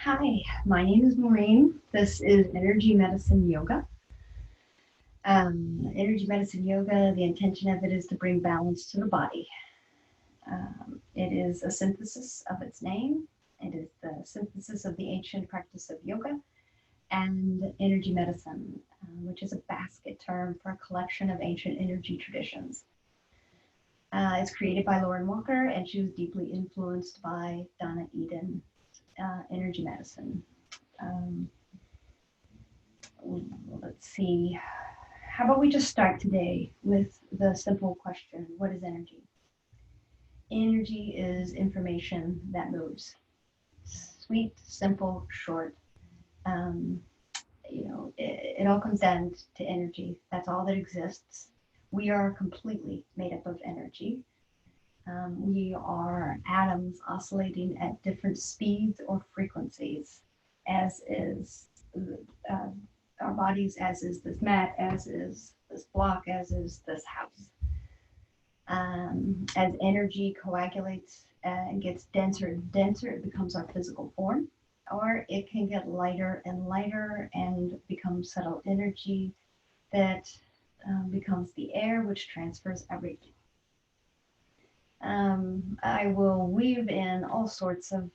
Hi, my name is Maureen. This is Energy Medicine Yoga. Energy Medicine Yoga, the intention of it is to bring balance to the body. It is a synthesis of its name. It is the synthesis of the ancient practice of yoga and energy medicine, which is a basket term for a collection of ancient energy traditions. It's created by Lauren Walker, and she was deeply influenced by Donna Eden, energy medicine. Let's see. How about we just start today with the simple question, what is energy? Energy is information that moves. Sweet, simple, short. It all comes down to energy. That's all that exists. We are completely made up of energy. We are atoms oscillating at different speeds or frequencies, as is our bodies, as is this mat, as is this block, as is this house. As energy coagulates and gets denser and denser, it becomes our physical form, or it can get lighter and lighter and become subtle energy that becomes the air, which transfers everything. I will weave in all sorts of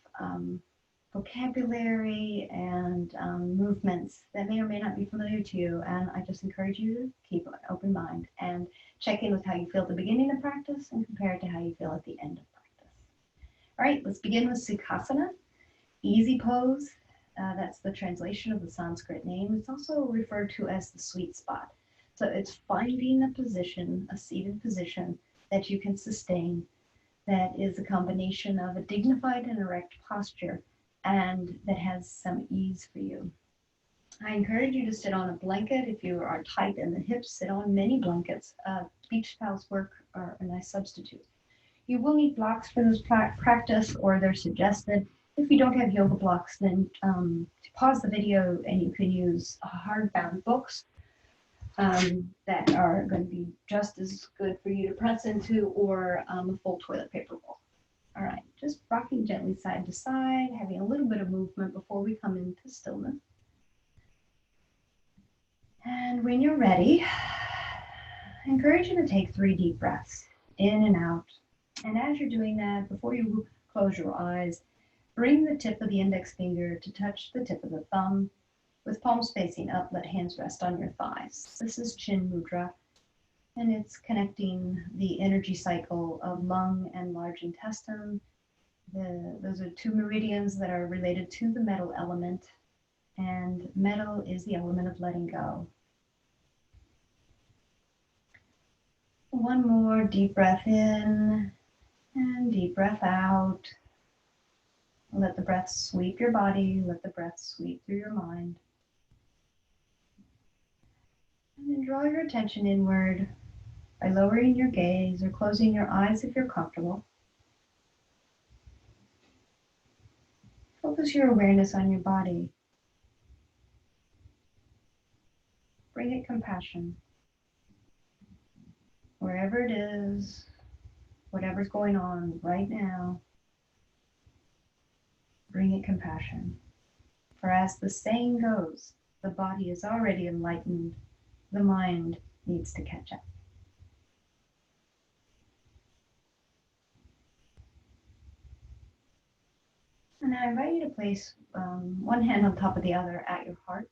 vocabulary and movements that may or may not be familiar to you, and I just encourage you to keep an open mind and check in with how you feel at the beginning of practice and compare it to how you feel at the end of practice. All right, let's begin with Sukhasana, easy pose. That's the translation of the Sanskrit name. It's also referred to as the sweet spot. So it's finding a position, a seated position that you can sustain, that is a combination of a dignified and erect posture and that has some ease for you. I encourage you to sit on a blanket. If you are tight in the hips, sit on many blankets. Beach towels work are a nice substitute. You will need blocks for this practice, or they're suggested. If you don't have yoga blocks, then pause the video and you can use hardbound books that are going to be just as good for you to press into, or a full toilet paper roll. All right, just rocking gently side to side, having a little bit of movement before we come into stillness. And when you're ready, I encourage you to take 3 deep breaths in and out. And as you're doing that, before you close your eyes, bring the tip of the index finger to touch the tip of the thumb. With palms facing up, let hands rest on your thighs. This is Chin Mudra, and it's connecting the energy cycle of lung and large intestine. Those are 2 meridians that are related to the metal element, and metal is the element of letting go. One more deep breath in and deep breath out. Let the breath sweep your body, let the breath sweep through your mind. And then draw your attention inward by lowering your gaze or closing your eyes if you're comfortable. Focus your awareness on your body. Bring it compassion. Wherever it is, whatever's going on right now, bring it compassion. For as the saying goes, the body is already enlightened, the mind needs to catch up. And I invite you to place one hand on top of the other at your heart.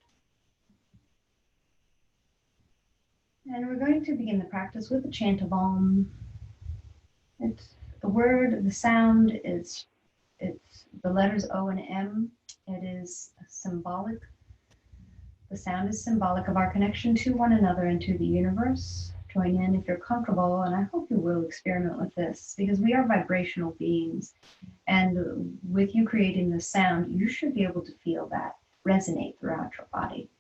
And we're going to begin the practice with a chant of Om. It's the word, the sound is, it's the letters O and M. It is symbolic. The sound is symbolic of our connection to one another and to the universe. Join in if you're comfortable, and I hope you will experiment with this, because we are vibrational beings. And with you creating the sound, you should be able to feel that resonate throughout your body.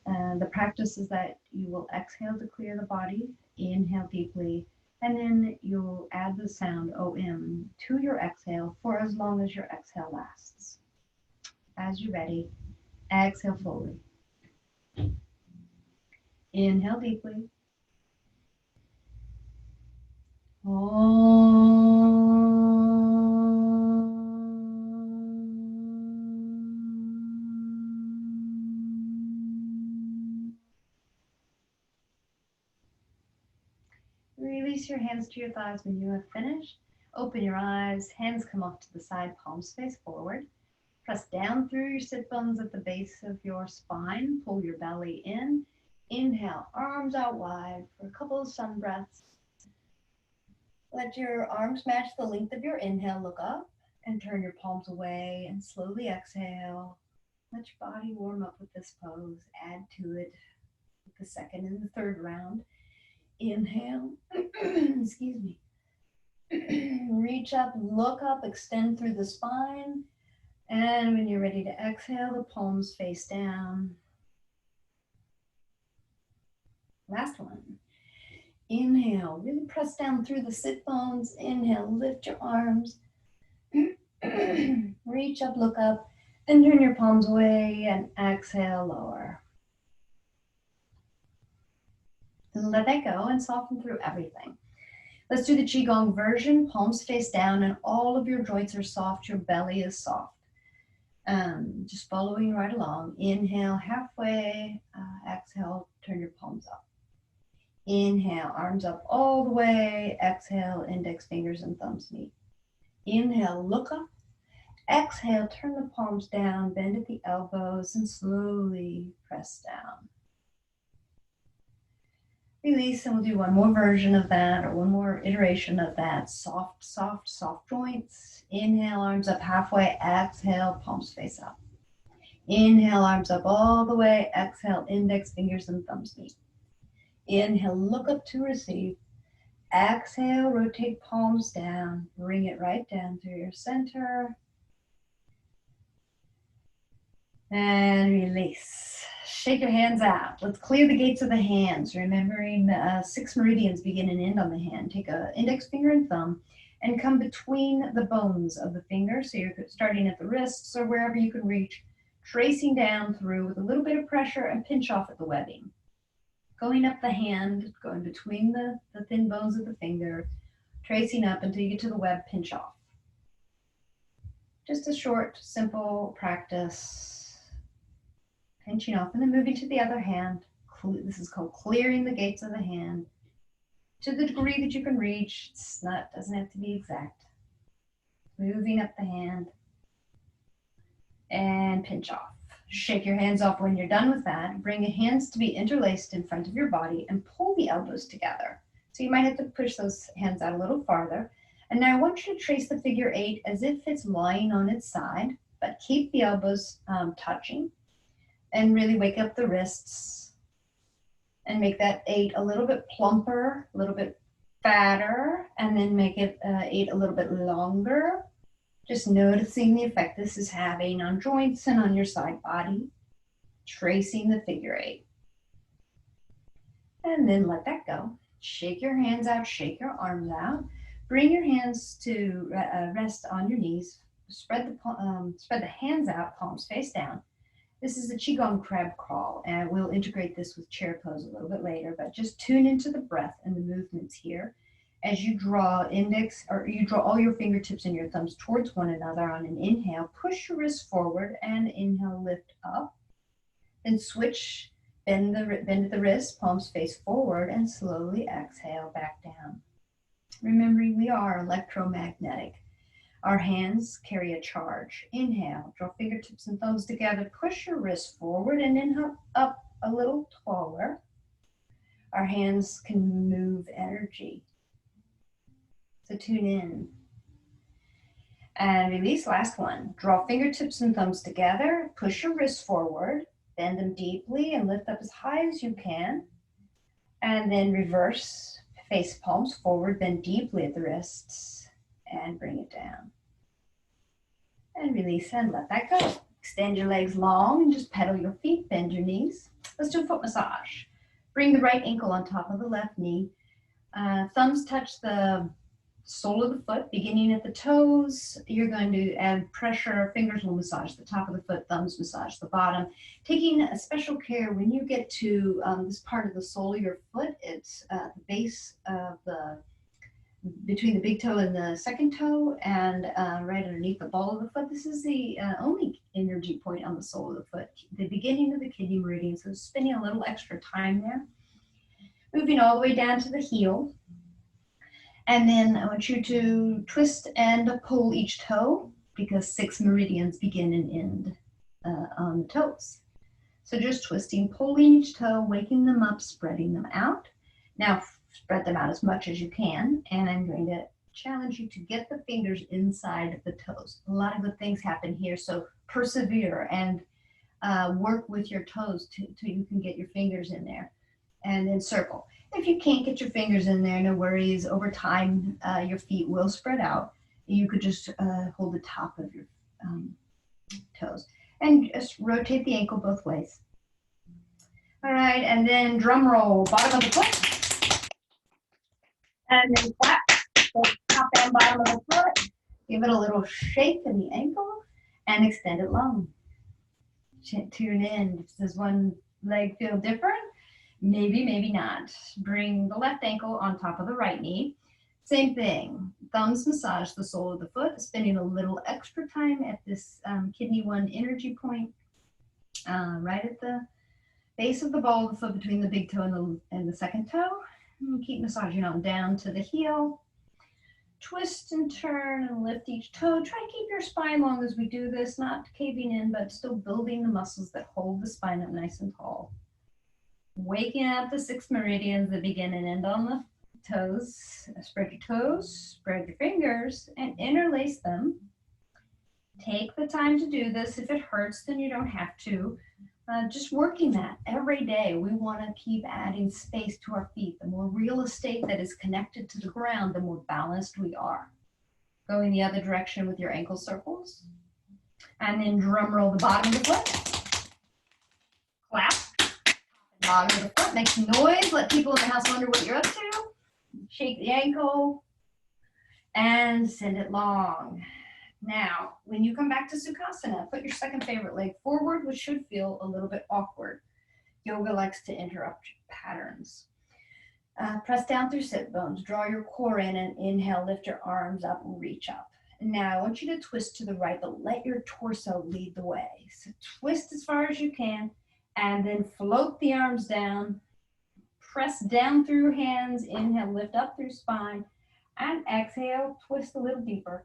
The practice is that you will exhale to clear the body, inhale deeply, and then you'll add the sound OM to your exhale for as long as your exhale lasts. As you're ready, exhale fully. Inhale deeply. Om. Release your hands to your thighs when you have finished. Open your eyes, hands come off to the side, palms face forward. Press down through your sit bones at the base of your spine. Pull your belly in. Inhale, arms out wide for a couple of sun breaths. Let your arms match the length of your inhale. Look up and turn your palms away and slowly exhale. Let your body warm up with this pose. Add to it with the second and the third round. Inhale, excuse me. Reach up, look up, extend through the spine. And when you're ready to exhale, the palms face down. Last one. Inhale, really press down through the sit bones. Inhale, lift your arms. Reach up, look up, and turn your palms away and exhale, lower. And let that go and soften through everything. Let's do the Qigong version. Palms face down and all of your joints are soft. Your belly is soft. Just following right along. Inhale, halfway. Exhale, turn your palms up. Inhale, arms up all the way. Exhale, index fingers and thumbs meet. Inhale, look up. Exhale, turn the palms down, bend at the elbows, and slowly press down. Release, and we'll do one more version of that, or one more iteration of that. Soft, soft, soft joints. Inhale, arms up halfway. Exhale, palms face up. Inhale, arms up all the way. Exhale, index fingers and thumbs meet. Inhale, look up to receive. Exhale, rotate palms down. Bring it right down through your center. And release. Shake your hands out. Let's clear the gates of the hands, remembering 6 meridians begin and end on the hand. Take an index finger and thumb and come between the bones of the finger. So you're starting at the wrists or wherever you can reach, tracing down through with a little bit of pressure and pinch off at the webbing. Going up the hand, going between the thin bones of the finger, tracing up until you get to the web, pinch off. Just a short, simple practice. Pinching off and then moving to the other hand. This is called clearing the gates of the hand. To the degree that you can reach, doesn't have to be exact. Moving up the hand and pinch off. Shake your hands off when you're done with that. Bring your hands to be interlaced in front of your body and pull the elbows together. So you might have to push those hands out a little farther. And now I want you to trace the figure 8 as if it's lying on its side, but keep the elbows touching. And really wake up the wrists and make that 8 a little bit plumper, a little bit fatter, and then make it 8 a little bit longer. Just noticing the effect this is having on joints and on your side body. Tracing the figure 8. And then let that go. Shake your hands out, shake your arms out. Bring your hands to rest on your knees. Spread the hands out, palms face down. This is the Qigong crab crawl, and we'll integrate this with chair pose a little bit later, but just tune into the breath and the movements here. As you draw all your fingertips and your thumbs towards one another on an inhale, push your wrists forward and inhale, lift up. Then switch, bend at the wrist, palms face forward, and slowly exhale back down. Remembering we are electromagnetic. Our hands carry a charge. Inhale, draw fingertips and thumbs together. Push your wrists forward and inhale up a little taller. Our hands can move energy. So tune in. And release, last one. Draw fingertips and thumbs together. Push your wrists forward. Bend them deeply and lift up as high as you can. And then reverse. Face palms forward. Bend deeply at the wrists. And bring it down. And release and let that go. Extend your legs long and just pedal your feet, bend your knees. Let's do a foot massage. Bring the right ankle on top of the left knee. Thumbs touch the sole of the foot, beginning at the toes. You're going to add pressure. Fingers will massage the top of the foot, thumbs massage the bottom. Taking a special care when you get to this part of the sole of your foot. It's the base of between the big toe and the second toe, and right underneath the ball of the foot. This is the only energy point on the sole of the foot, the beginning of the kidney meridian. So spending a little extra time there. Moving all the way down to the heel. And then I want you to twist and pull each toe because 6 meridians begin and end on the toes. So just twisting, pulling each toe, waking them up, spreading them out. Now spread them out as much as you can, and I'm going to challenge you to get the fingers inside the toes. A lot of good things happen here, so persevere and work with your toes till you can get your fingers in there, and then circle. If you can't get your fingers in there, no worries. Over time, your feet will spread out. You could just hold the top of your toes and just rotate the ankle both ways. All right, and then drum roll, bottom of the foot. And then clap, the top and bottom of the foot. Give it a little shake in the ankle and extend it long. Tune in. Does one leg feel different? Maybe, maybe not. Bring the left ankle on top of the right knee. Same thing. Thumbs massage the sole of the foot, spending a little extra time at this kidney 1 energy point, right at the base of the ball of the foot between the big toe and the second toe. And keep massaging on down to the heel. Twist and turn and lift each toe. Try to keep your spine long as we do this, not caving in, but still building the muscles that hold the spine up nice and tall. Waking up the 6 meridians that begin and end on the toes. Spread your toes, spread your fingers, and interlace them. Take the time to do this. If it hurts, then you don't have to. Just working that every day. We want to keep adding space to our feet. The more real estate that is connected to the ground, the more balanced we are. Going the other direction with your ankle circles. And then drum roll the bottom of the foot. Clap. Bottom of the foot. Make some noise. Let people in the house wonder what you're up to. Shake the ankle. And send it long. Now, when you come back to Sukhasana, put your second favorite leg forward, which should feel a little bit awkward. Yoga likes to interrupt patterns. Press down through sit bones. Draw your core in and inhale, lift your arms up and reach up. Now, I want you to twist to the right, but let your torso lead the way. So twist as far as you can, and then float the arms down. Press down through hands. Inhale, lift up through spine. And exhale, twist a little deeper.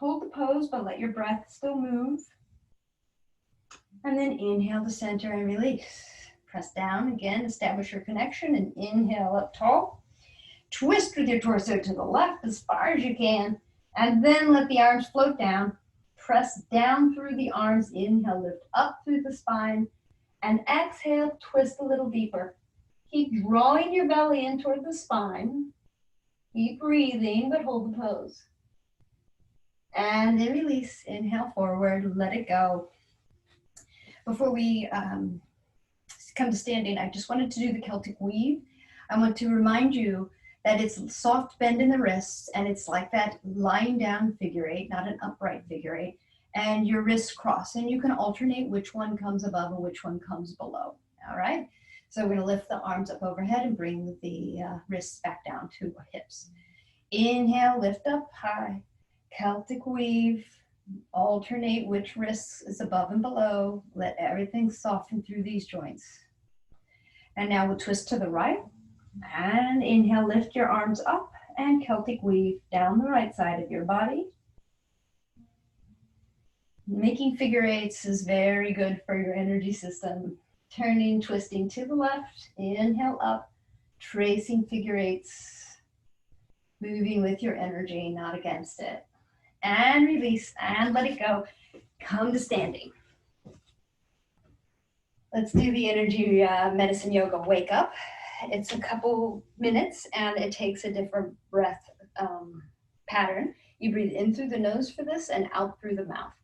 Hold the pose, but let your breath still move. And then inhale to center and release. Press down again, establish your connection, and inhale up tall. Twist with your torso to the left as far as you can, and then let the arms float down. Press down through the arms, inhale, lift up through the spine, and exhale, twist a little deeper. Keep drawing your belly in toward the spine. Keep breathing, but hold the pose. And then release, inhale forward, let it go. Before we come to standing, I just wanted to do the Celtic Weave. I want to remind you that it's soft bend in the wrists, and it's like that lying down figure eight, not an upright figure eight, and your wrists cross, and you can alternate which one comes above and which one comes below, all right? So we're gonna lift the arms up overhead and bring the wrists back down to hips. Inhale, lift up high. Celtic Weave, alternate which wrist is above and below. Let everything soften through these joints. And now we'll twist to the right. And inhale, lift your arms up and Celtic Weave down the right side of your body. Making figure eights is very good for your energy system. Turning, twisting to the left. Inhale up, tracing figure eights. Moving with your energy, not against it. And release, and let it go. Come to standing. Let's do the energy medicine yoga wake up. It's a couple minutes, and it takes a different breath pattern. You breathe in through the nose for this and out through the mouth.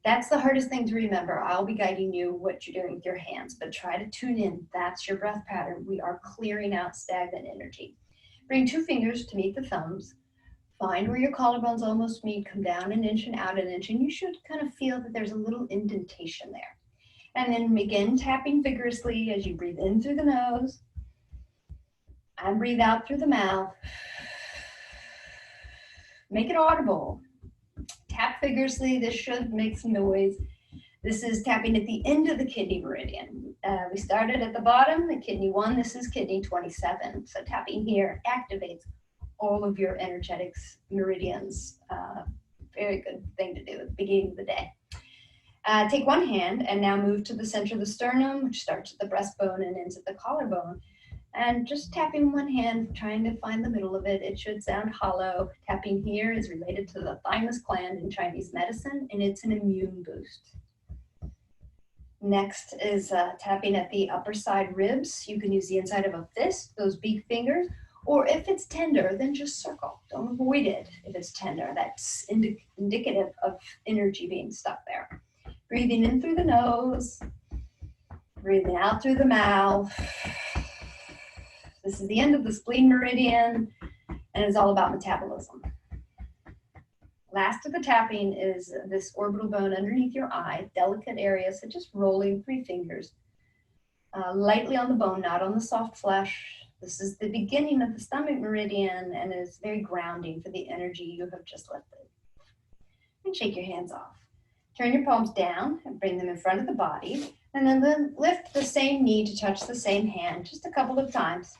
That's the hardest thing to remember. I'll be guiding you what you're doing with your hands, but try to tune in. That's your breath pattern. We are clearing out stagnant energy. Bring 2 fingers to meet the thumbs. Find where your collarbones almost meet, come down an inch and out an inch, and you should kind of feel that there's a little indentation there. And then begin tapping vigorously as you breathe in through the nose and breathe out through the mouth. Make it audible. Tap vigorously. This should make some noise. This is tapping at the end of the kidney meridian. We started at the bottom, the kidney 1. This is kidney 27. So tapping here activates all of your energetics, meridians. Very good thing to do at the beginning of the day. Take one hand and now move to the center of the sternum, which starts at the breastbone and ends at the collarbone. And just tapping one hand, trying to find the middle of it. It should sound hollow. Tapping here is related to the thymus gland in Chinese medicine, and it's an immune boost. Next is tapping at the upper side ribs. You can use the inside of a fist, those big fingers, or if it's tender, then just circle. Don't avoid it if it's tender. That's indicative of energy being stuck there. Breathing in through the nose, breathing out through the mouth. This is the end of the spleen meridian, and it's all about metabolism. Last of the tapping is this orbital bone underneath your eye, delicate area, so just rolling 3 fingers lightly on the bone, not on the soft flesh. This is the beginning of the stomach meridian and is very grounding for the energy you have just lifted. And shake your hands off. Turn your palms down and bring them in front of the body, and then lift the same knee to touch the same hand just a couple of times.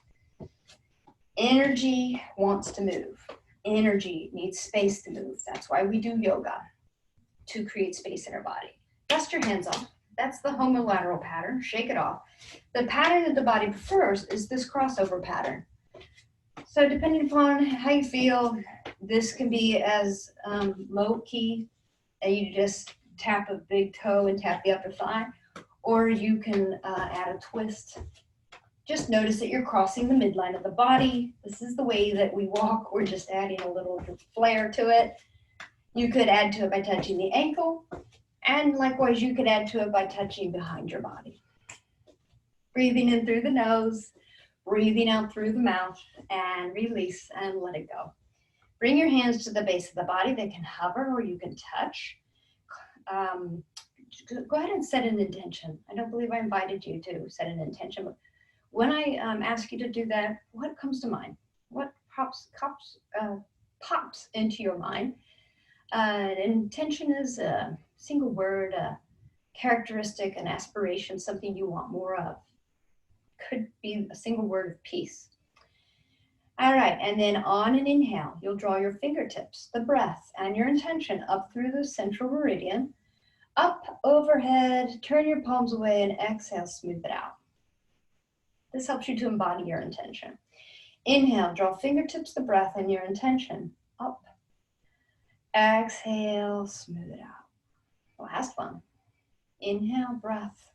Energy wants to move. Energy needs space to move. That's why we do yoga, to create space in our body. Dust your hands off. That's the homolateral pattern. Shake it off. The pattern that the body prefers is this crossover pattern. So depending upon how you feel, this can be as low key, and you just tap a big toe and tap the upper thigh, or you can add a twist. Just notice that you're crossing the midline of the body. This is the way that we walk. We're just adding a little flair to it. You could add to it by touching the ankle, and likewise you could add to it by touching behind your body. Breathing in through the nose, breathing out through the mouth, and release and let it go. Bring your hands to the base of the body. They can hover or you can touch. Go ahead and set an intention. I don't believe I invited you to set an intention, but when I ask you to do that, what comes to mind? What pops into your mind? An intention is a single word, a characteristic, an aspiration, something you want more of. Could be a single word of peace. All right, and then on an inhale, you'll draw your fingertips, the breath, and your intention up through the central meridian, up, overhead, turn your palms away, and exhale, smooth it out. This helps you to embody your intention. Inhale, draw fingertips, the breath, and your intention up. Exhale, smooth it out. Last one. Inhale, breath,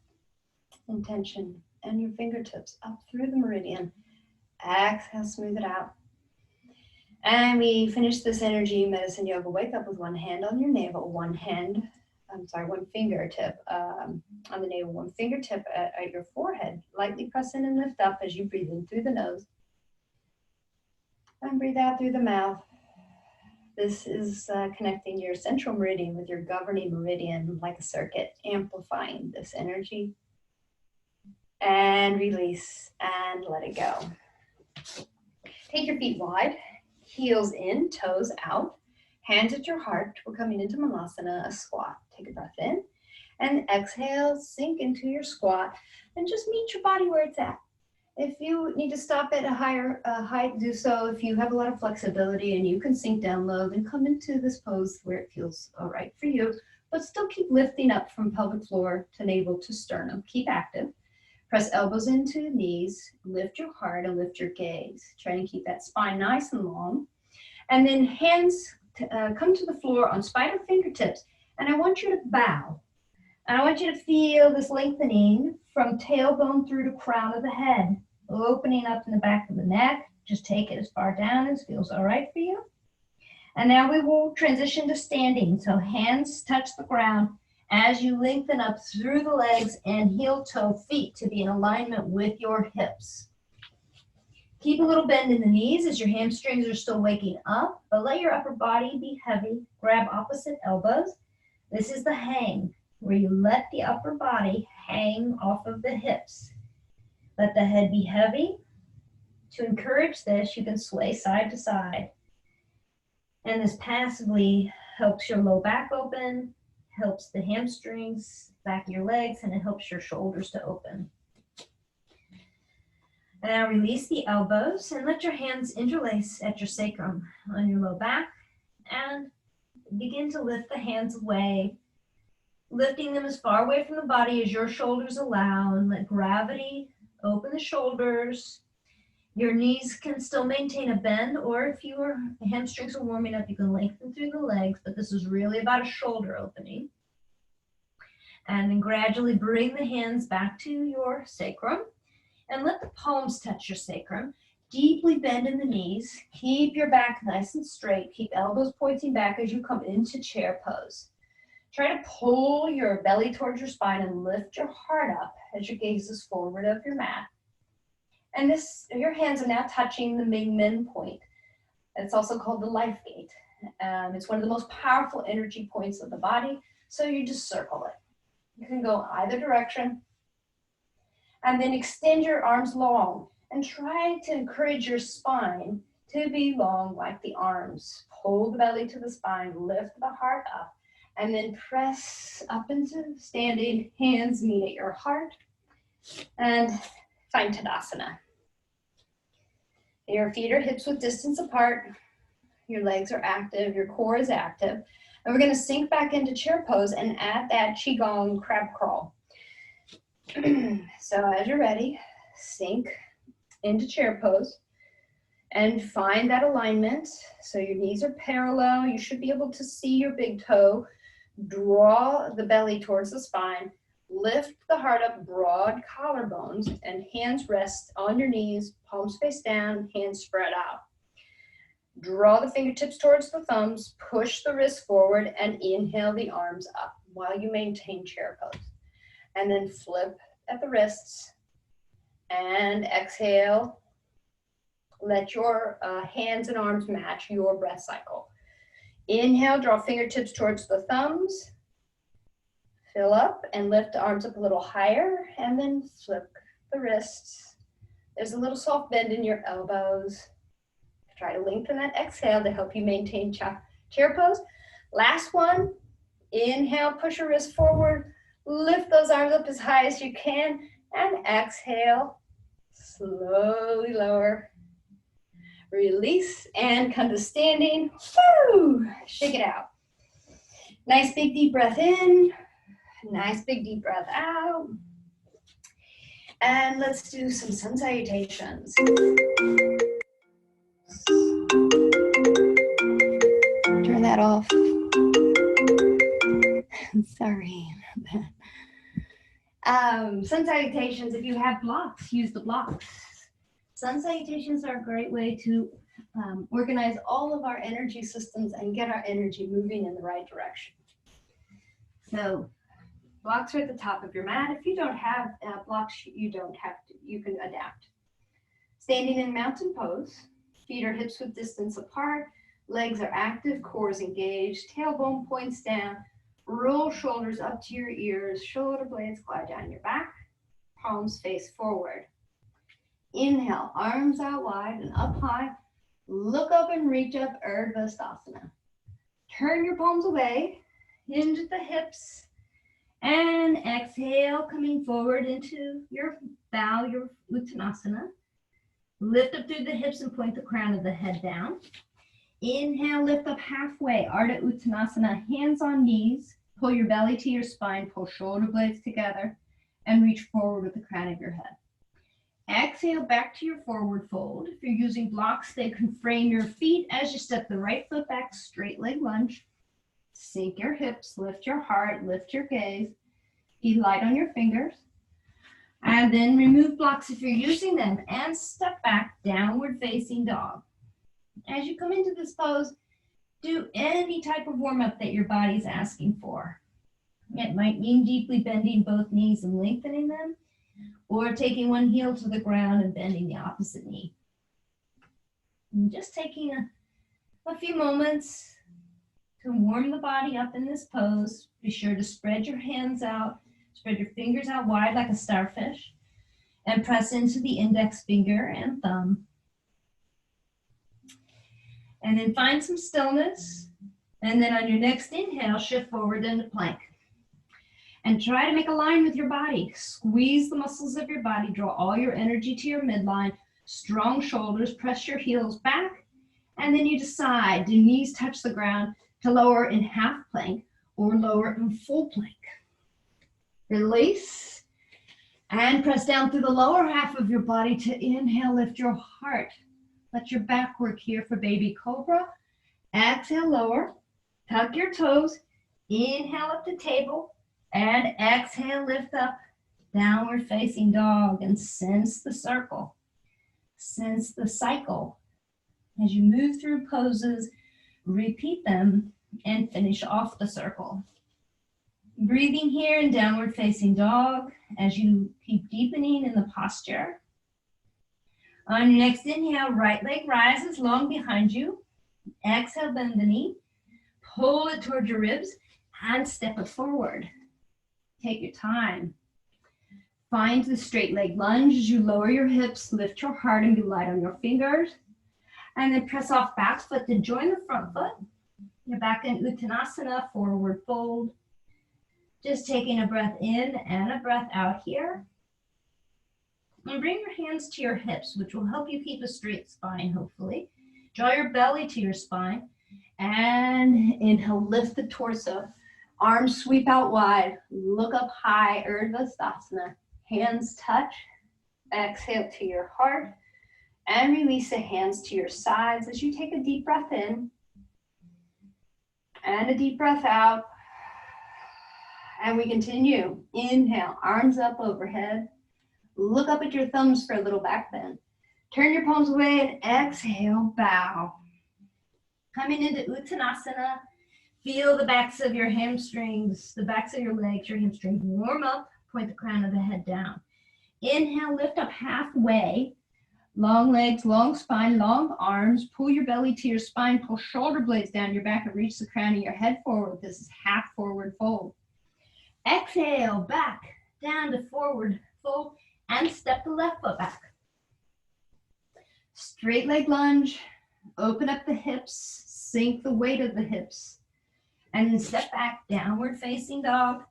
intention, and your fingertips up through the meridian. Exhale, smooth it out. And we finish this energy medicine yoga. Wake up with one hand on your navel, one fingertip on the navel, one fingertip at your forehead. Lightly press in and lift up as you breathe in through the nose. And breathe out through the mouth. This is connecting your central meridian with your governing meridian like a circuit, amplifying this energy. And release and let it go. Take your feet wide, heels in, toes out, hands at your heart. We're coming into Malasana, a squat. Take a breath in and exhale, sink into your squat and just meet your body where it's at. If you need to stop at a higher height, do so. If you have a lot of flexibility and you can sink down low, then come into this pose where it feels all right for you, but still keep lifting up from pelvic floor to navel to sternum. Keep active. Press elbows into knees, lift your heart and lift your gaze. Try and keep that spine nice and long. And then hands come to the floor on spider fingertips. And I want you to bow. And I want you to feel this lengthening from tailbone through to crown of the head, opening up in the back of the neck. Just take it as far down as feels all right for you. And now we will transition to standing. So hands touch the ground as you lengthen up through the legs and heel toe feet to be in alignment with your hips. Keep a little bend in the knees as your hamstrings are still waking up, but let your upper body be heavy. Grab opposite elbows. This is the hang, where you let the upper body hang off of the hips. Let the head be heavy. To encourage this, you can sway side to side. And this passively helps your low back open, helps the hamstrings, back of your legs, and it helps your shoulders to open. And now release the elbows and let your hands interlace at your sacrum on your low back. And begin to lift the hands away, lifting them as far away from the body as your shoulders allow, and let gravity open the shoulders. Your knees can still maintain a bend, or if your hamstrings are warming up, you can lengthen through the legs, but this is really about a shoulder opening. And then gradually bring the hands back to your sacrum and let the palms touch your sacrum. Deeply bend in the knees. Keep your back nice and straight. Keep elbows pointing back as you come into chair pose. Try to pull your belly towards your spine and lift your heart up as your gaze is forward of your mat. And your hands are now touching the Ming-Men point. It's also called the life gate. It's one of the most powerful energy points of the body, so you just circle it. You can go either direction. And then extend your arms long and try to encourage your spine to be long like the arms. Pull the belly to the spine, lift the heart up, and then press up into standing. Hands meet at your heart. And find Tadasana. Your feet are hips width distance apart. Your legs are active. Your core is active. And we're going to sink back into chair pose and add that Qigong crab crawl. So as you're ready, sink into chair pose and find that alignment. So your knees are parallel. You should be able to see your big toe. Draw the belly towards the spine. Lift the heart up, broad collarbones, and hands rest on your knees, palms face down, hands spread out. Draw the fingertips towards the thumbs, push the wrists forward, and inhale the arms up while you maintain chair pose. And then flip at the wrists and exhale. Let your hands and arms match your breath cycle. Inhale, draw fingertips towards the thumbs. Fill up and lift the arms up a little higher, and then flip the wrists. There's a little soft bend in your elbows. Try to lengthen that exhale to help you maintain chair pose. Last one, inhale, push your wrist forward, lift those arms up as high as you can, and exhale, slowly lower. Release and come to standing. Woo! Shake it out. Nice big deep breath in. Nice big deep breath out. And let's do some sun salutations. Turn that off. Sorry. Sun salutations, if you have blocks, use the blocks. Sun salutations are a great way to organize all of our energy systems and get our energy moving in the right direction. So blocks are at the top of your mat. If you don't have blocks, you don't have to. You can adapt. Standing in mountain pose. Feet are hips width distance apart. Legs are active. Core is engaged. Tailbone points down. Roll shoulders up to your ears. Shoulder blades glide down your back. Palms face forward. Inhale, arms out wide and up high. Look up and reach up, Urdhva Sthasana. Turn your palms away. Hinge at the hips. And exhale, coming forward into your bow, your Uttanasana. Lift up through the hips and point the crown of the head down. Inhale, lift up halfway, Ardha Uttanasana, hands on knees. Pull your belly to your spine, pull shoulder blades together, and reach forward with the crown of your head. Exhale, back to your forward fold. If you're using blocks, they can frame your feet as you step the right foot back, straight leg lunge. Sink your hips, lift your heart, lift your gaze. Be light on your fingers. And then remove blocks if you're using them and step back, downward facing dog. As you come into this pose, do any type of warm-up that your body's asking for. It might mean deeply bending both knees and lengthening them, or taking one heel to the ground and bending the opposite knee. And just taking a few moments to warm the body up in this pose. Be sure to spread your hands out, spread your fingers out wide like a starfish, and press into the index finger and thumb. And then find some stillness. And then on your next inhale, shift forward into plank. And try to make a line with your body. Squeeze the muscles of your body. Draw all your energy to your midline. Strong shoulders. Press your heels back. And then you decide, do knees touch the ground, to lower in half plank or lower in full plank. Release. And press down through the lower half of your body to inhale, lift your heart. Let your back work here for baby cobra. Exhale, lower. Tuck your toes. Inhale up to table. And exhale, lift up, downward facing dog, and sense the circle. Sense the cycle. As you move through poses, repeat them and finish off the circle. Breathing here in downward facing dog as you keep deepening in the posture. On your next inhale, right leg rises long behind you. Exhale, bend the knee. Pull it towards your ribs and step it forward. Take your time. Find the straight leg lunge as you lower your hips, lift your heart, and be light on your fingers. And then press off back foot to join the front foot. You're back in Uttanasana, forward fold. Just taking a breath in and a breath out here. And bring your hands to your hips, which will help you keep a straight spine, hopefully. Draw your belly to your spine. And inhale, lift the torso. Arms sweep out wide, look up high, Urdhva. Hands touch, exhale to your heart, and release the hands to your sides as you take a deep breath in, and a deep breath out. And we continue. Inhale, arms up overhead. Look up at your thumbs for a little back bend. Turn your palms away and exhale, bow. Coming into Uttanasana. Feel the backs of your hamstrings, the backs of your legs, your hamstrings warm up. Point the crown of the head down. Inhale, lift up halfway. Long legs, long spine, long arms. Pull your belly to your spine. Pull shoulder blades down your back and reach the crown of your head forward. This is half forward fold. Exhale, back, down to forward fold, and step the left foot back. Straight leg lunge. Open up the hips. Sink the weight of the hips. And then step back, downward facing dog,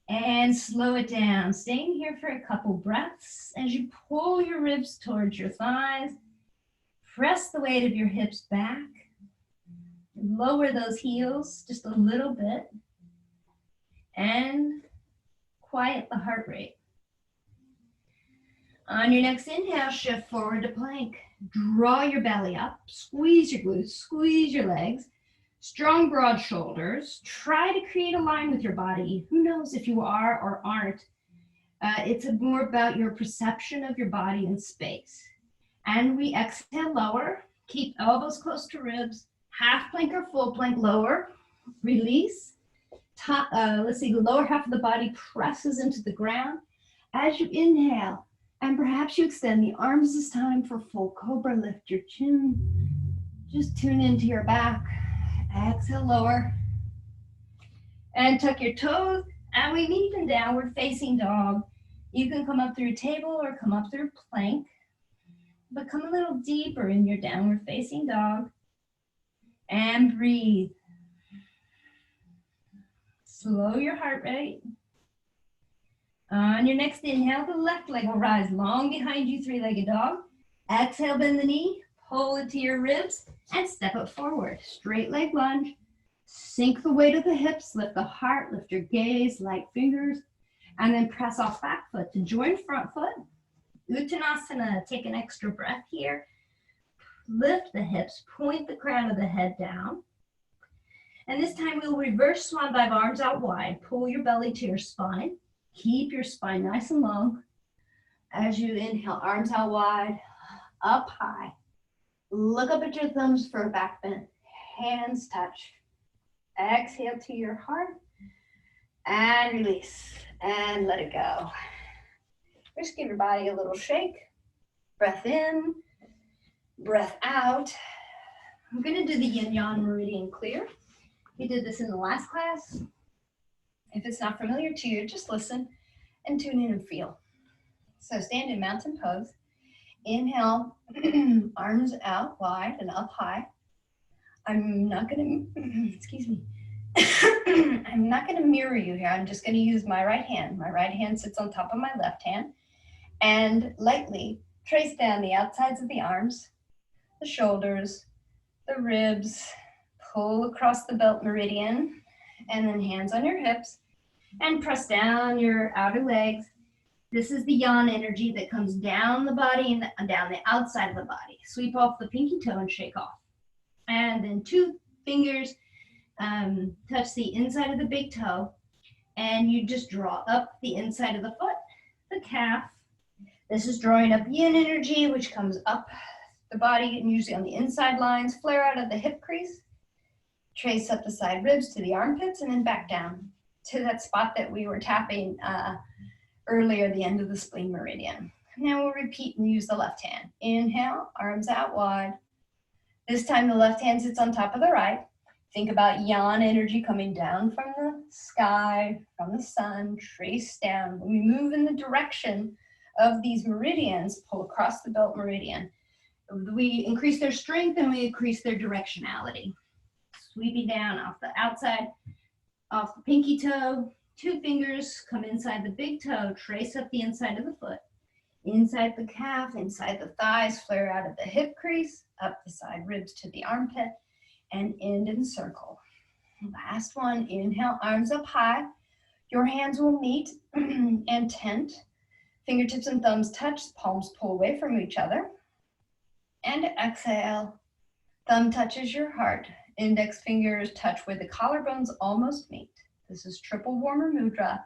and slow it down. Staying here for a couple breaths as you pull your ribs towards your thighs. Press the weight of your hips back. Lower those heels just a little bit. And quiet the heart rate. On your next inhale, shift forward to plank. Draw your belly up, squeeze your glutes, squeeze your legs. Strong, broad shoulders. Try to create a line with your body. Who knows if you are or aren't. It's more about your perception of your body in space. And we exhale, lower. Keep elbows close to ribs. Half plank or full plank, lower. Release. Let's see, the lower half of the body presses into the ground. As you inhale, and perhaps you extend the arms this time for full cobra. Lift your chin. Just tune into your back. Exhale, lower. And tuck your toes. And we meet in downward facing dog. You can come up through table or come up through plank. But come a little deeper in your downward facing dog. And breathe. Slow your heart rate. On your next inhale, the left leg will rise long behind you, three-legged dog. Exhale, bend the knee. Pull it to your ribs and step it forward. Straight leg lunge. Sink the weight of the hips, lift the heart, lift your gaze, light fingers, and then press off back foot to join front foot. Uttanasana, take an extra breath here. Lift the hips, point the crown of the head down. And this time we'll reverse swan dive, arms out wide. Pull your belly to your spine. Keep your spine nice and long. As you inhale, arms out wide, up high. Look up at your thumbs for a back bend. Hands touch. Exhale to your heart. And release. And let it go. Just give your body a little shake. Breath in. Breath out. I'm going to do the yin-yang meridian clear. We did this in the last class. If it's not familiar to you, just listen and tune in and feel. So stand in mountain pose. Inhale, arms out wide and up high. I'm not going to, excuse me. I'm not going to mirror you here. I'm just going to use my right hand. My right hand sits on top of my left hand, and lightly trace down the outsides of the arms, the shoulders, the ribs, pull across the belt meridian, and then hands on your hips, and press down your outer legs. This is the yawn energy that comes down the body and down the outside of the body. Sweep off the pinky toe and shake off. And then 2 fingers touch the inside of the big toe, and you just draw up the inside of the foot, the calf. This is drawing up yin energy, which comes up the body and usually on the inside lines, flare out of the hip crease, trace up the side ribs to the armpits, and then back down to that spot that we were tapping earlier, the end of the spleen meridian. Now we'll repeat and use the left hand. Inhale, arms out wide. This time the left hand sits on top of the right. Think about yan energy coming down from the sky, from the sun, trace down. When we move in the direction of these meridians, pull across the belt meridian, we increase their strength and we increase their directionality. Sweeping down off the outside, off the pinky toe, 2 fingers come inside the big toe, trace up the inside of the foot, inside the calf, inside the thighs, flare out of the hip crease, up the side ribs to the armpit, and end in circle. Last one, inhale, arms up high. Your hands will meet and tent. Fingertips and thumbs touch, palms pull away from each other. And exhale, thumb touches your heart. Index fingers touch where the collarbones almost meet. This is triple warmer mudra.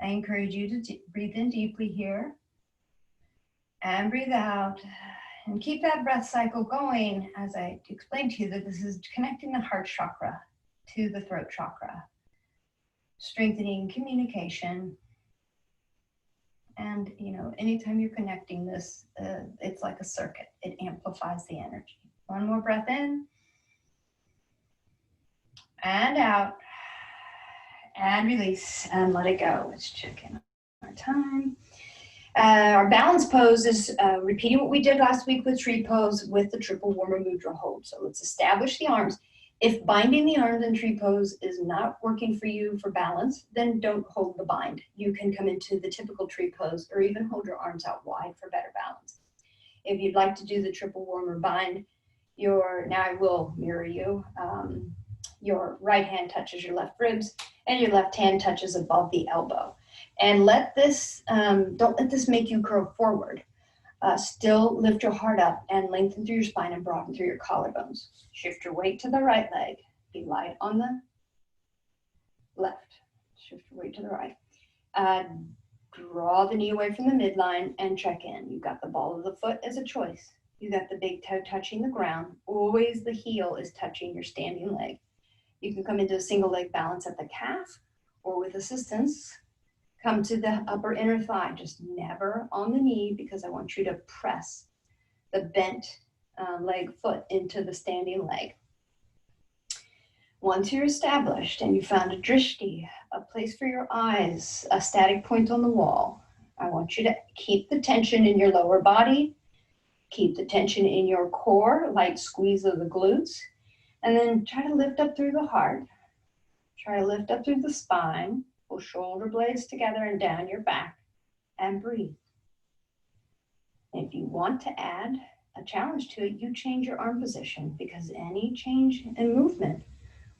I encourage you to breathe in deeply here and breathe out, and keep that breath cycle going as I explained to you that this is connecting the heart chakra to the throat chakra, strengthening communication. And anytime you're connecting this, it's like a circuit. It amplifies the energy. One more breath in and out. And release and let it go. Let's check in our time. Our balance pose is repeating what we did last week with tree pose with the triple warmer mudra hold. So let's establish the arms. If binding the arms in tree pose is not working for you for balance, then don't hold the bind. You can come into the typical tree pose or even hold your arms out wide for better balance. If you'd like to do the triple warmer bind, now I will mirror you. Your right hand touches your left ribs and your left hand touches above the elbow. And don't let this make you curl forward. Still lift your heart up and lengthen through your spine and broaden through your collarbones. Shift your weight to the right leg. Be light on the left. Shift your weight to the right. Draw the knee away from the midline and check in. You've got the ball of the foot as a choice. You got the big toe touching the ground. Always the heel is touching your standing leg. You can come into a single leg balance at the calf, or with assistance, come to the upper inner thigh, just never on the knee, because I want you to press the bent leg foot into the standing leg. Once you're established and you found a drishti, a place for your eyes, a static point on the wall, I want you to keep the tension in your lower body, keep the tension in your core, light squeeze of the glutes, and then try to lift up through the heart. Try to lift up through the spine. Pull shoulder blades together and down your back, and breathe. If you want to add a challenge to it, you change your arm position, because any change in movement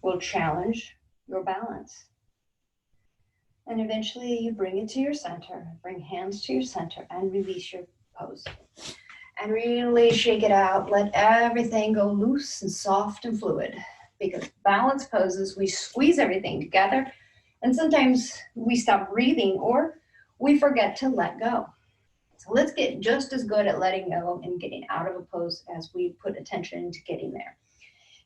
will challenge your balance. And eventually you bring it to your center, bring hands to your center, and release your pose. And really shake it out. Let everything go loose and soft and fluid. Because balance poses, we squeeze everything together, and sometimes we stop breathing or we forget to let go. So let's get just as good at letting go and getting out of a pose as we put attention into getting there.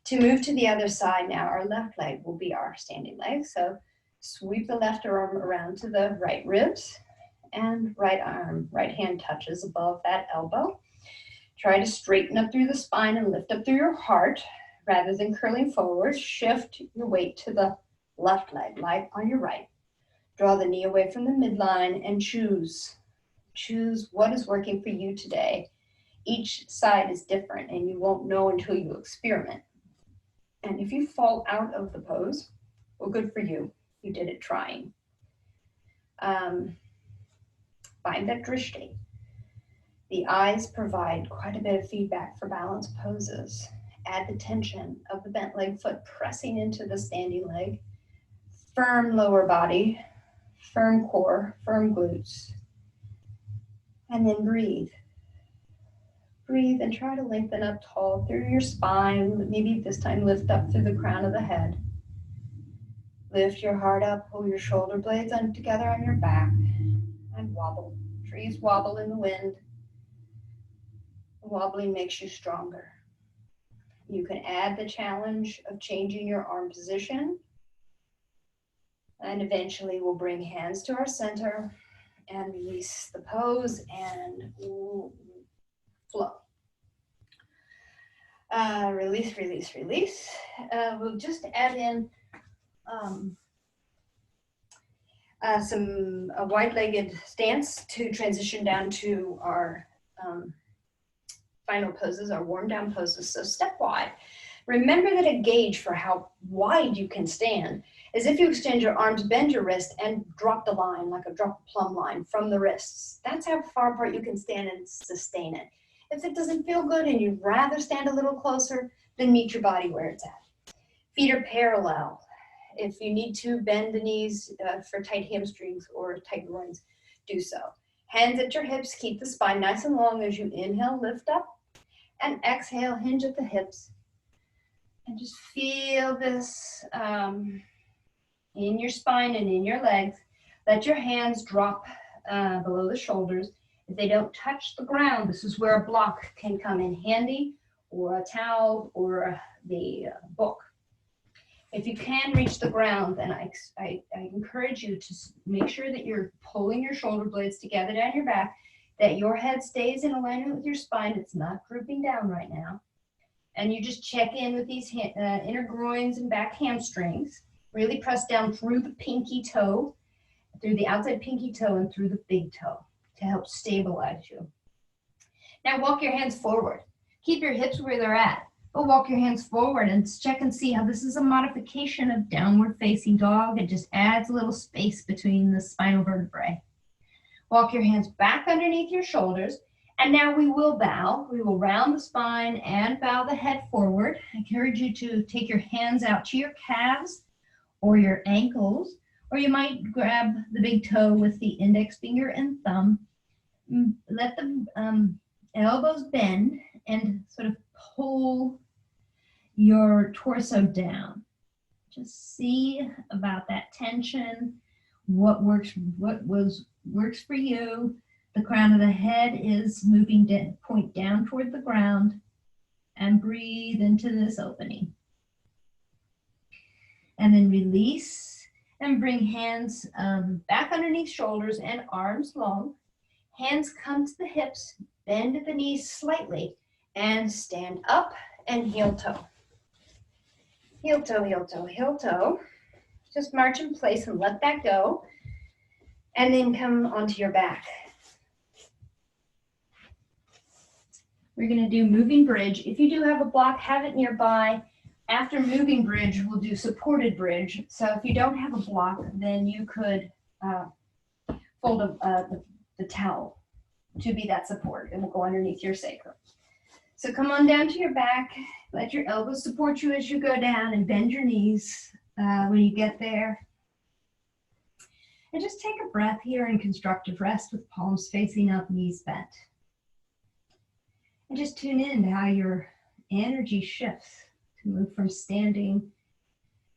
To move to the other side now, our left leg will be our standing leg. So sweep the left arm around to the right ribs, and right hand touches above that elbow. Try to straighten up through the spine and lift up through your heart rather than curling forward. Shift your weight to the left leg, light on your right. Draw the knee away from the midline and choose. Choose what is working for you today. Each side is different and you won't know until you experiment. And if you fall out of the pose, Well, good for you. You did it trying. Find that drishti. The eyes provide quite a bit of feedback for balanced poses. Add the tension of the bent leg foot pressing into the standing leg. Firm lower body, firm core, firm glutes. And then breathe. Breathe and try to lengthen up tall through your spine. Maybe this time lift up through the crown of the head. Lift your heart up, pull your shoulder blades together on your back, and wobble. Trees wobble in the wind. Wobbling makes you stronger. You can add the challenge of changing your arm position, and eventually we'll bring hands to our center and release the pose and flow. Release, release, release. We'll just add in a wide-legged stance to transition down to our final poses, our warm-down poses. So step wide. Remember that a gauge for how wide you can stand is if you extend your arms, bend your wrist, and drop the line, like a drop plumb line from the wrists. That's how far apart you can stand and sustain it. If it doesn't feel good and you'd rather stand a little closer, then meet your body where it's at. Feet are parallel. If you need to bend the knees for tight hamstrings or tight groins, do so. Hands at your hips, keep the spine nice and long as you inhale, lift up, and exhale, hinge at the hips. And just feel this in your spine and in your legs. Let your hands drop below the shoulders. If they don't touch the ground, this is where a block can come in handy, or a towel, or the book. If you can reach the ground, then I encourage you to make sure that you're pulling your shoulder blades together down your back, that your head stays in alignment with your spine. It's not drooping down right now. And you just check in with these inner groins and back hamstrings. Really press down through the pinky toe, through the outside pinky toe and through the big toe to help stabilize you. Now walk your hands forward. Keep your hips where they're at, but walk your hands forward and check and see how this is a modification of downward facing dog. It just adds a little space between the spinal vertebrae. Walk your hands back underneath your shoulders. And now we will bow. We will round the spine and bow the head forward. I encourage you to take your hands out to your calves or your ankles, or you might grab the big toe with the index finger and thumb. Let the elbows bend and sort of pull your torso down. Just see about that tension, what works for you. The crown of the head is moving point down toward the ground, and breathe into this opening. And then release and bring hands back underneath shoulders and arms long. Hands come to the hips, bend at the knees slightly, and stand up and heel toe. Heel toe, heel toe, heel toe. Just march in place and let that go. And then come onto your back. We're going to do moving bridge. If you do have a block, have it nearby. After moving bridge, we'll do supported bridge. So if you don't have a block, then you could fold the towel to be that support, and we'll go underneath your sacrum. So come on down to your back. Let your elbows support you as you go down, and bend your knees when you get there. And just take a breath here in constructive rest with palms facing up, knees bent. And just tune in to how your energy shifts to move from standing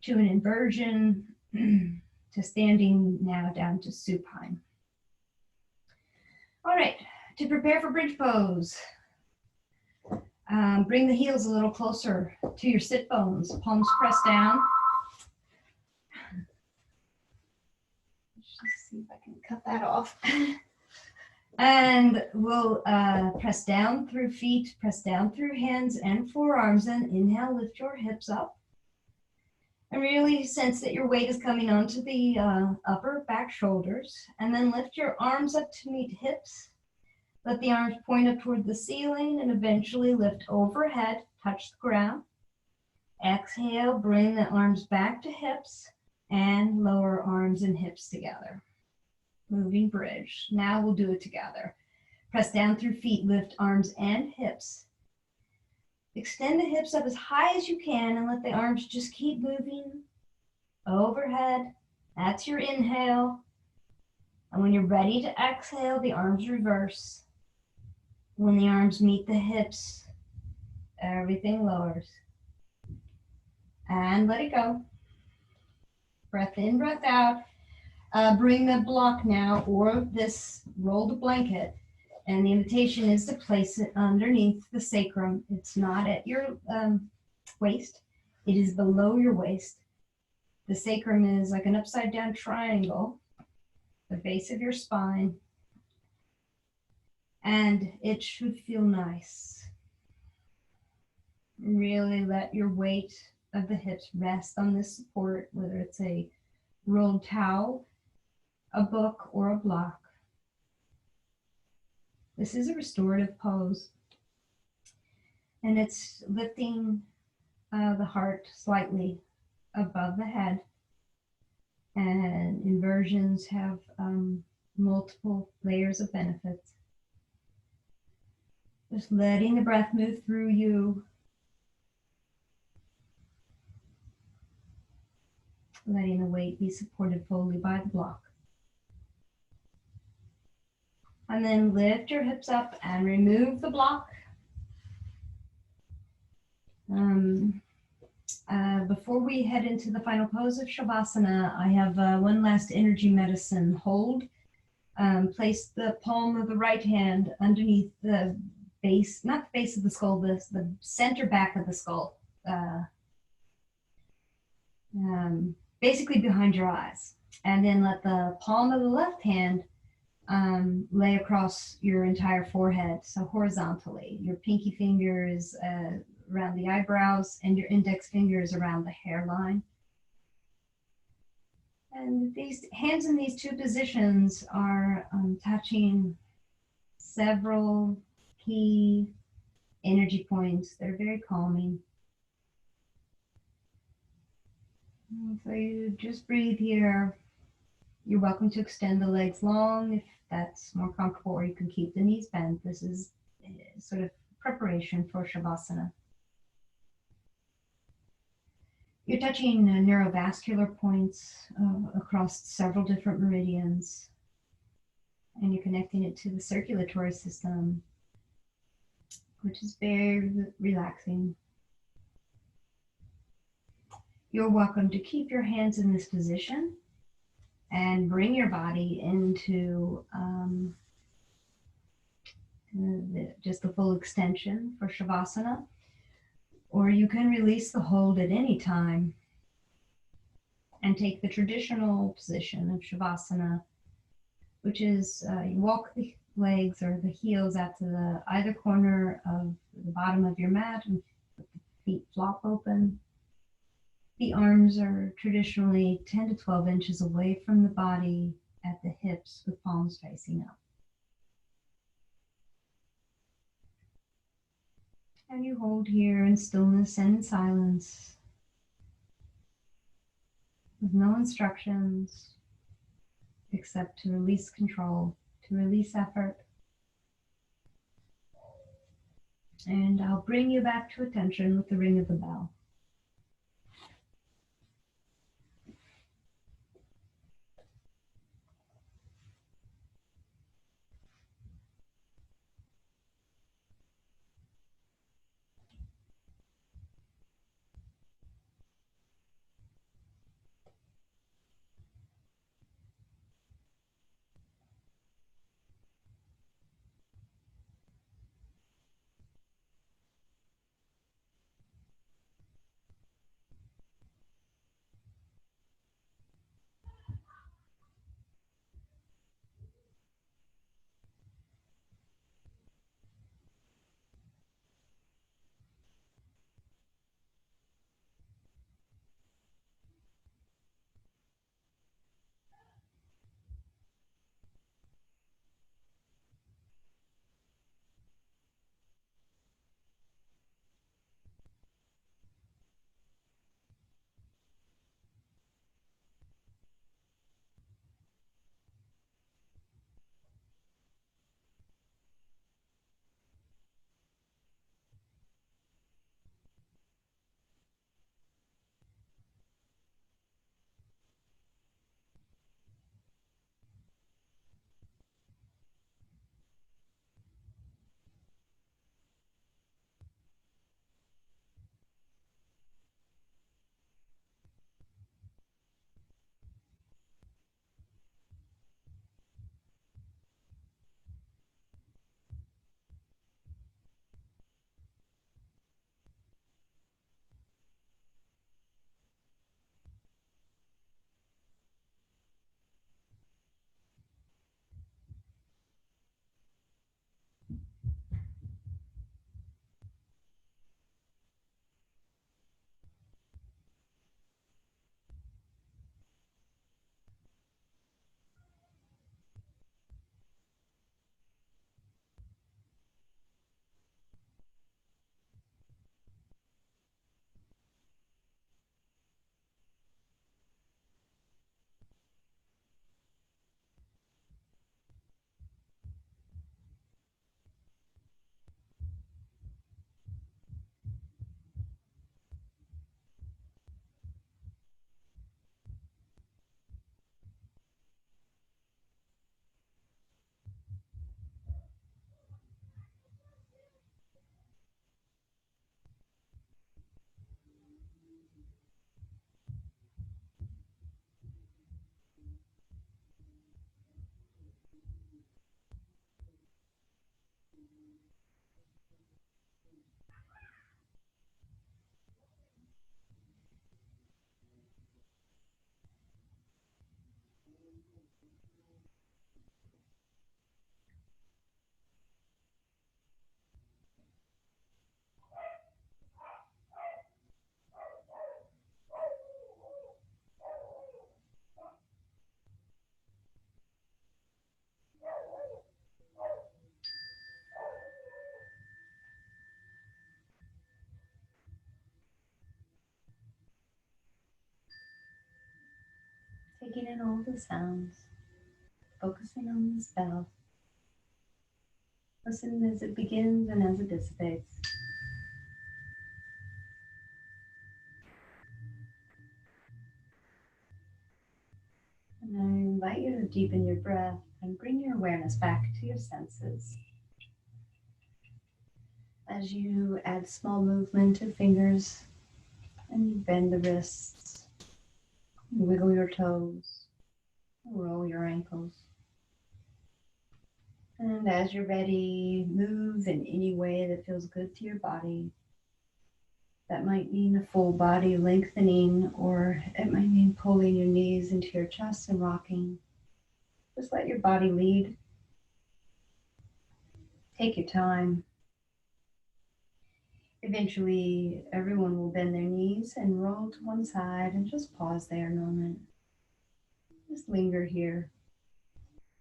to an inversion to standing now down to supine. All right, to prepare for bridge pose, bring the heels a little closer to your sit bones, palms pressed down. Let's see if I can cut that off. And we'll press down through feet, press down through hands and forearms, and inhale, lift your hips up. And really sense that your weight is coming onto the upper back shoulders. And then lift your arms up to meet hips. Let the arms point up toward the ceiling and eventually lift overhead, touch the ground. Exhale, bring the arms back to hips. And lower arms and hips together. Moving bridge. Now we'll do it together. Press down through feet, lift arms and hips. Extend the hips up as high as you can and let the arms just keep moving overhead. That's your inhale. And when you're ready to exhale, the arms reverse. When the arms meet the hips, everything lowers. And let it go. Breath in, breath out. Bring the block now, or this rolled blanket, and the invitation is to place it underneath the sacrum. It's not at your waist. It is below your waist. The sacrum is like an upside down triangle, the base of your spine, and it should feel nice. Really let your weight of the hips rest on this support, whether it's a rolled towel, a book, or a block. This is a restorative pose, and it's lifting the heart slightly above the head, and inversions have multiple layers of benefits. Just letting the breath move through you, letting the weight be supported fully by the block. And then lift your hips up and remove the block. Before we head into the final pose of Shavasana, I have one last energy medicine hold. Place the palm of the right hand underneath the base, not the base of the skull, the center back of the skull. Basically behind your eyes. And then let the palm of the left hand lay across your entire forehead, so horizontally. Your pinky finger is around the eyebrows, and your index finger is around the hairline. And these hands in these two positions are touching several key energy points that are very calming. And so you just breathe here. You're welcome to extend the legs long if that's more comfortable, or you can keep the knees bent. This is sort of preparation for Shavasana. You're touching neurovascular points across several different meridians, and you're connecting it to the circulatory system, which is very relaxing. You're welcome to keep your hands in this position and bring your body into just the full extension for Shavasana. Or you can release the hold at any time and take the traditional position of Shavasana, which is you walk the legs or the heels out to the either corner of the bottom of your mat and the feet flop open. The arms are traditionally 10 to 12 inches away from the body at the hips with palms facing up. And you hold here in stillness and in silence with no instructions except to release control, to release effort. And I'll bring you back to attention with the ring of the bell. Taking in all the sounds, focusing on this bell. Listen as it begins and as it dissipates. And I invite you to deepen your breath and bring your awareness back to your senses. As you add small movement to fingers and you bend the wrists, wiggle your toes, roll your ankles. And as you're ready, move in any way that feels good to your body. That might mean a full body lengthening, or it might mean pulling your knees into your chest and rocking. Just let your body lead. Take your time. Eventually, everyone will bend their knees and roll to one side and just pause there a moment. Just linger here.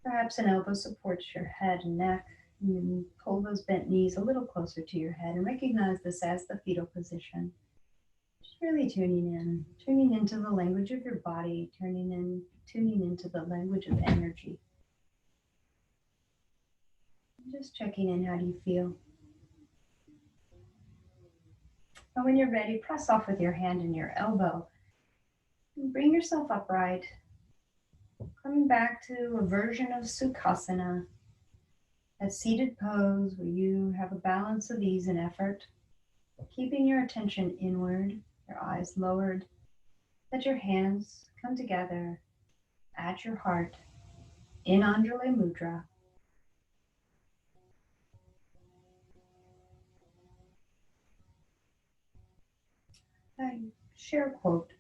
Perhaps an elbow supports your head and neck. And then pull those bent knees a little closer to your head and recognize this as the fetal position. Just really tuning into the language of your body, tuning into the language of energy. Just checking in, how do you feel? And when you're ready, press off with your hand and your elbow. And bring yourself upright. Coming back to a version of Sukhasana, a seated pose where you have a balance of ease and effort, keeping your attention inward, your eyes lowered. Let your hands come together at your heart in Anjali Mudra. I share a quote.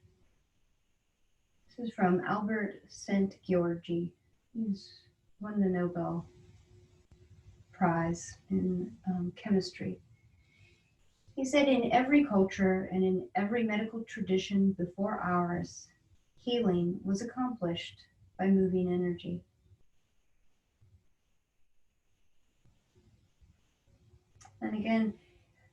This is from Albert Szent-Györgyi. He's won the Nobel Prize in chemistry. He said, in every culture and in every medical tradition before ours, healing was accomplished by moving energy. And again,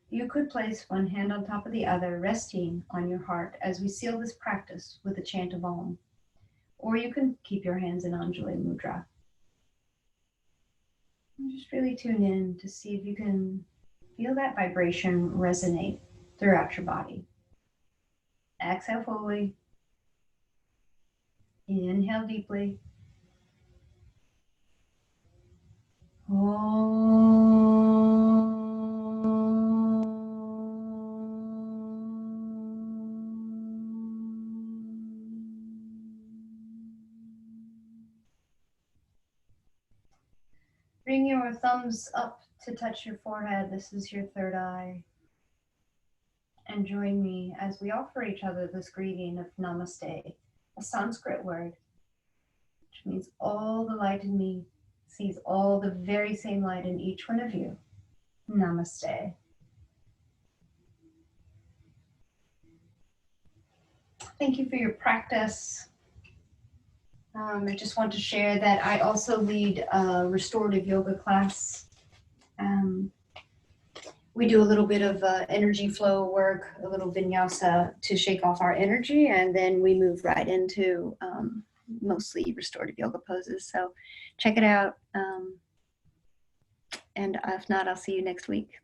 you could place one hand on top of the other, resting on your heart as we seal this practice with a chant of Om. Or you can keep your hands in Anjali Mudra. And just really tune in to see if you can feel that vibration resonate throughout your body. Exhale fully. Inhale deeply. Bring your thumbs up to touch your forehead. This is your third eye. And join me as we offer each other this greeting of Namaste, a Sanskrit word, which means all the light in me sees all the very same light in each one of you. Namaste. Thank you for your practice. I just want to share that I also lead a restorative yoga class. We do a little bit of energy flow work, a little vinyasa to shake off our energy, and then we move right into mostly restorative yoga poses. So check it out. And if not, I'll see you next week.